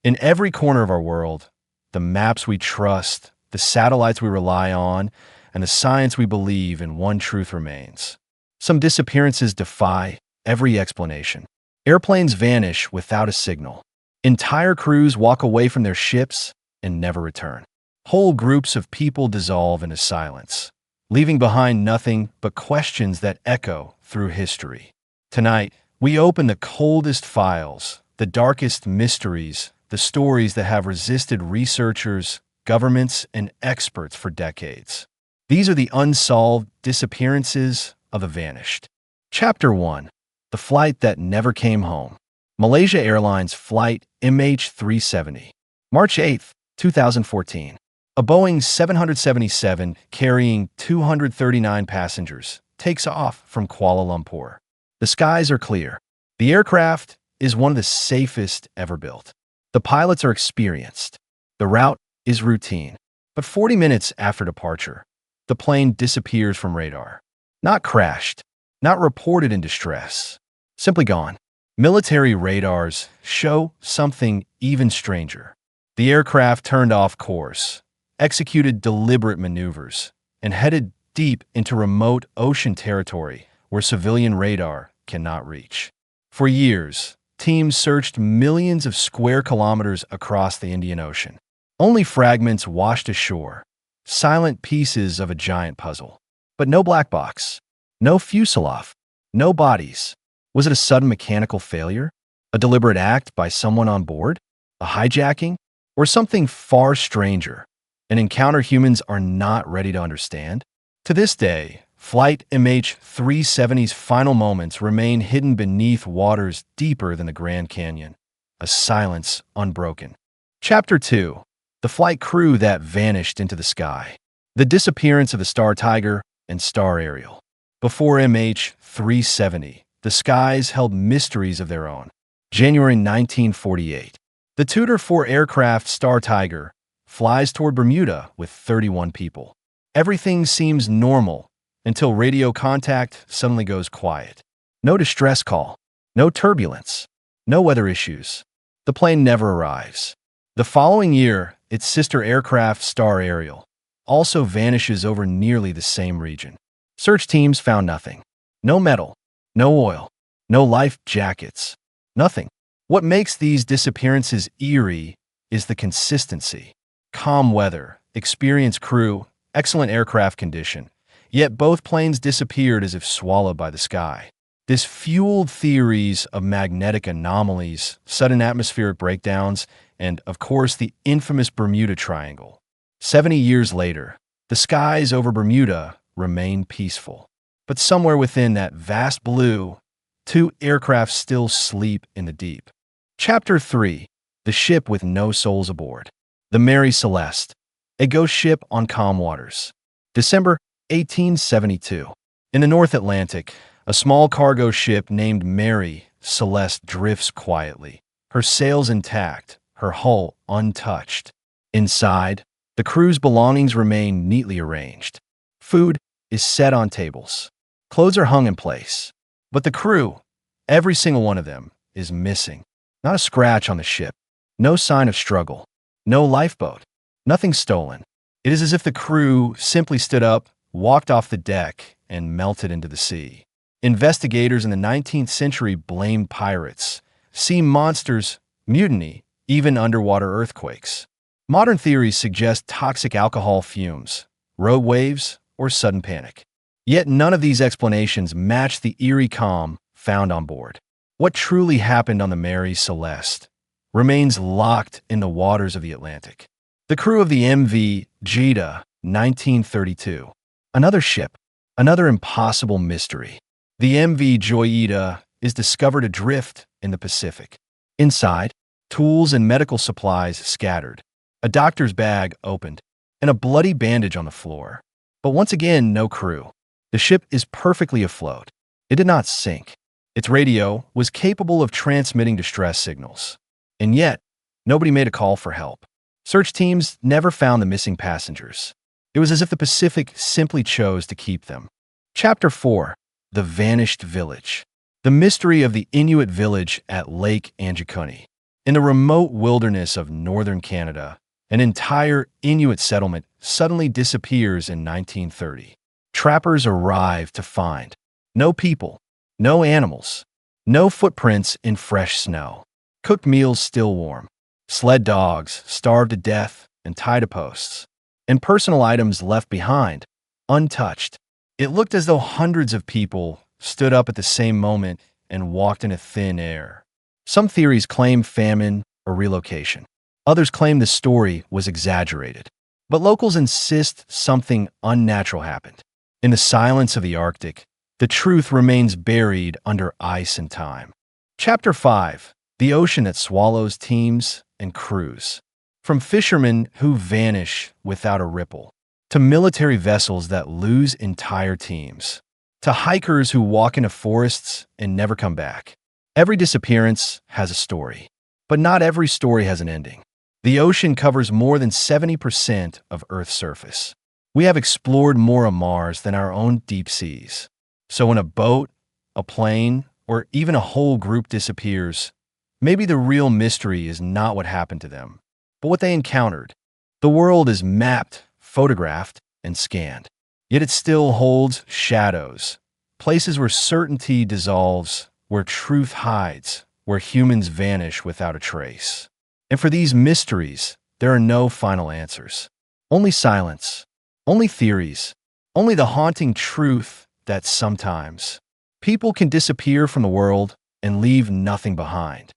In every corner of our world, the maps we trust, the satellites we rely on, and the science we believe in, one truth remains. Some disappearances defy every explanation. Airplanes vanish without a signal. Entire crews walk away from their ships and never return. Whole groups of people dissolve into silence, leaving behind nothing but questions that echo through history. Tonight, we open the coldest files, the darkest mysteries, the stories that have resisted researchers, governments, and experts for decades. These are the unsolved disappearances of the vanished. Chapter 1. The Flight That Never Came Home. Malaysia Airlines Flight MH370. March 8, 2014. A Boeing 777 carrying 239 passengers takes off from Kuala Lumpur. The skies are clear. The aircraft is one of the safest ever built. The pilots are experienced. The route is routine. But 40 minutes after departure, the plane disappears from radar. Not crashed, not reported in distress, simply gone. Military radars show something even stranger. The aircraft turned off course, executed deliberate maneuvers, and headed deep into remote ocean territory where civilian radar cannot reach. For years, teams searched millions of square kilometers across the Indian Ocean. Only fragments washed ashore, silent pieces of a giant puzzle. But no black box, no fuselage, no bodies. Was it a sudden mechanical failure? A deliberate act by someone on board? A hijacking? Or something far stranger? An encounter humans are not ready to understand? To this day, Flight MH370's final moments remain hidden beneath waters deeper than the Grand Canyon, a silence unbroken. Chapter 2. The flight crew that vanished into the sky. The disappearance of the Star Tiger and Star Ariel. Before MH370, the skies held mysteries of their own. January 1948. The Tudor 4 aircraft Star Tiger flies toward Bermuda with 31 people. Everything seems normal until radio contact suddenly goes quiet. No distress call, no turbulence, no weather issues. The plane never arrives. The following year, its sister aircraft Star Ariel also vanishes over nearly the same region. Search teams found nothing. No metal, no oil, no life jackets, nothing. What makes these disappearances eerie is the consistency. Calm weather, experienced crew, excellent aircraft condition, yet both planes disappeared as if swallowed by the sky. This fueled theories of magnetic anomalies, sudden atmospheric breakdowns, and, of course, the infamous Bermuda Triangle. 70 years later, the skies over Bermuda remain peaceful. But somewhere within that vast blue, two aircraft still sleep in the deep. Chapter 3. The Ship with No Souls Aboard. The Mary Celeste, a ghost ship on calm waters. December 1872. In the North Atlantic, a small cargo ship named Mary Celeste drifts quietly, her sails intact, her hull untouched. Inside, the crew's belongings remain neatly arranged. Food is set on tables. Clothes are hung in place. But the crew, every single one of them, is missing. Not a scratch on the ship. No sign of struggle. No lifeboat. Nothing stolen. It is as if the crew simply stood up, walked off the deck, and melted into the sea. Investigators in the 19th century blamed pirates, sea monsters, mutiny, even underwater earthquakes. Modern theories suggest toxic alcohol fumes, rogue waves, or sudden panic. Yet none of these explanations match the eerie calm found on board. What truly happened on the Mary Celeste remains locked in the waters of the Atlantic. The crew of the MV Jeddah, 1932. Another ship, another impossible mystery. The MV Joyita is discovered adrift in the Pacific. Inside, tools and medical supplies scattered, a doctor's bag opened, and a bloody bandage on the floor. But once again, no crew. The ship is perfectly afloat. It did not sink. Its radio was capable of transmitting distress signals. And yet, nobody made a call for help. Search teams never found the missing passengers. It was as if the Pacific simply chose to keep them. Chapter 4. The Vanished Village. The mystery of the Inuit village at Lake Anjikuni. In the remote wilderness of northern Canada, an entire Inuit settlement suddenly disappears in 1930. Trappers arrive to find no people, no animals, no footprints in fresh snow, cooked meals still warm, sled dogs starved to death and tied to posts, and personal items left behind, untouched. It looked as though hundreds of people stood up at the same moment and walked into thin air. Some theories claim famine or relocation. Others claim the story was exaggerated. But locals insist something unnatural happened. In the silence of the Arctic, the truth remains buried under ice and time. Chapter 5: The Ocean That Swallows Teams and Crews. From fishermen who vanish without a ripple, to military vessels that lose entire teams, to hikers who walk into forests and never come back. Every disappearance has a story, but not every story has an ending. The ocean covers more than 70% of Earth's surface. We have explored more of Mars than our own deep seas. So when a boat, a plane, or even a whole group disappears, maybe the real mystery is not what happened to them, but what they encountered. The world is mapped, photographed, and scanned. Yet it still holds shadows, places where certainty dissolves, where truth hides, where humans vanish without a trace. And for these mysteries, there are no final answers. Only silence, only theories, only the haunting truth that sometimes people can disappear from the world and leave nothing behind.